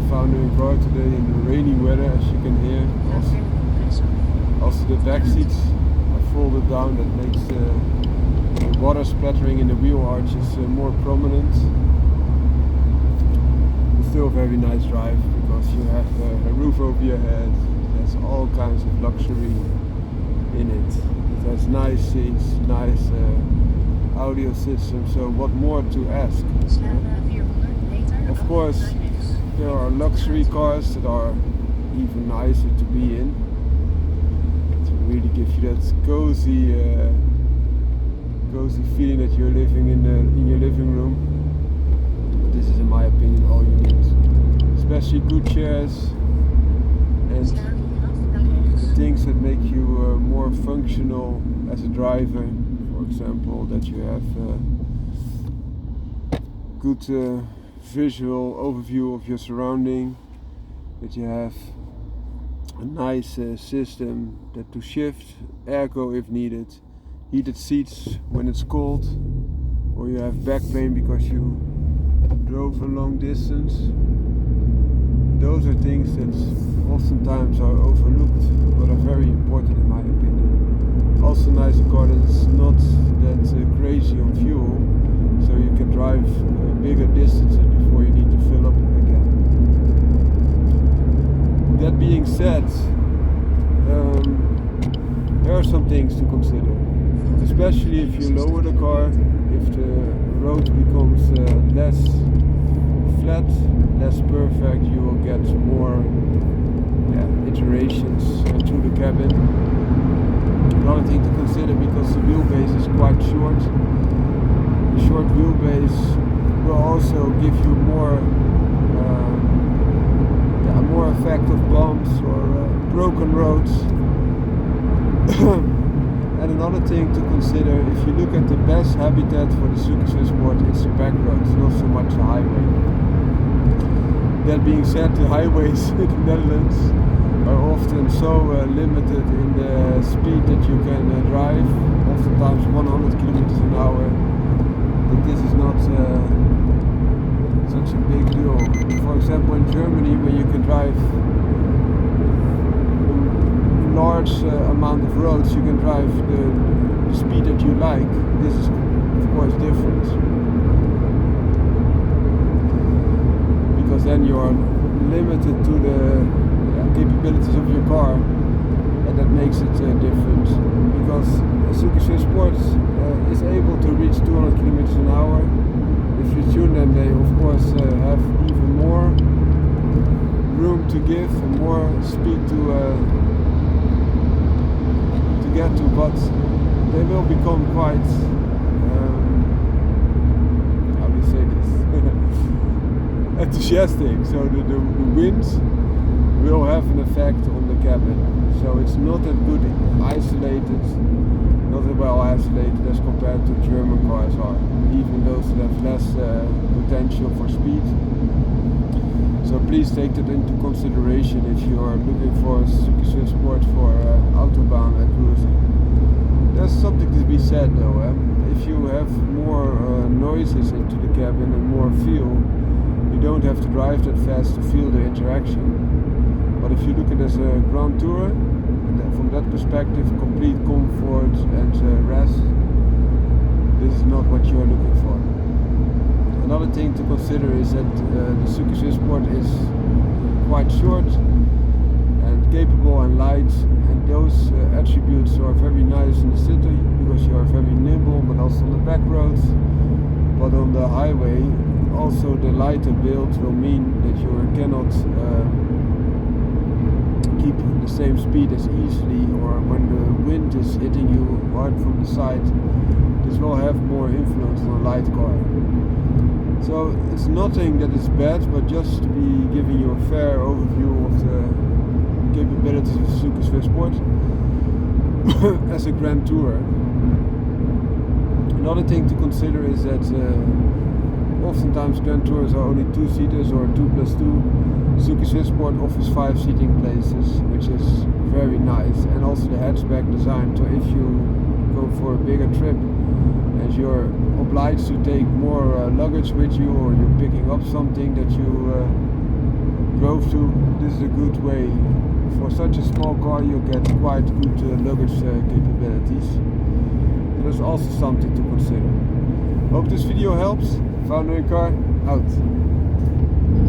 foundering car today in the rainy weather, as you can hear. Also the back seats are folded down, that makes the water splattering in the wheel arches more prominent. It's still a very nice drive because you have a roof over your head. There's all kinds of luxury in it. It has nice seats, nice audio system, so what more to ask? Of course, there are luxury cars that are even nicer to be in, to really give you that cozy feeling that you're living in your living room. But this is, in my opinion, all you need. Especially good chairs and things that make you more functional as a driver. For example, that you have good visual overview of your surrounding, that you have a nice system that to shift, airco if needed, heated seats when it's cold, or you have back pain because you drove a long distance. Those are things that oftentimes are overlooked but are very important in my opinion. Also nice car that is not that crazy on fuel, so you can drive bigger distances before you need to fill up again. That being said, there are some things to consider, especially if you lower the car, if the road becomes less flat, less perfect, you will get more iterations through the cabin. Another thing to consider, because the wheelbase is quite short. The short wheelbase will also give you more effect of bumps or broken roads. And another thing to consider, if you look at the best habitat for the Suzuki Swift Sport, it's the back road, not so much the highway. That being said, the highways in the Netherlands are often so limited in the speed that you can drive, oftentimes 100 kilometers an hour, that this is not such a big deal. For example, in Germany, where you can drive a large amount of roads, you can drive the speed that you like. This is of course different, because then you are limited to the capabilities of your car, and that makes it different. Because Suzuki Swift Sport is able to reach 200 kilometers an hour. If you tune them, they of course have even more room to give and more speed to get to, but they will become quite how do you say this enthusiastic, so the winds will have an effect on the cabin, so it's not that good isolated, not that well isolated as compared to German cars are, even those that have less potential for speed. So please take that into consideration if you are looking for a Suzuki Swift Sport for autobahn cruising. There's something to be said though, if you have more noises into the cabin and more feel, you don't have to drive that fast to feel the interaction. But if you look at it as a Grand Tourer, from that perspective, complete comfort and rest, this is not what you are looking for. Another thing to consider is that the Suzuki Swift Sport is quite short and capable and light, and those attributes are very nice in the city because you are very nimble, but also on the back roads. But on the highway, also the lighter build will mean that you cannot keep the same speed as easily, or when the wind is hitting you hard from the side, this will have more influence on a light car. So it's nothing that is bad, but just to be giving you a fair overview of the capabilities of Suzuki Swift Sport as a Grand Tourer. Another thing to consider is that oftentimes Grand Tours are only 2-seaters or 2+2. Suzuki Swift Sport offers 5 seating places, which is very nice, and also the hatchback design. So if you go for a bigger trip and you're obliged to take more luggage with you, or you're picking up something that you drove to, this is a good way. For such a small car you get quite good luggage capabilities. That is also something to consider. Hope this video helps. Found a car out.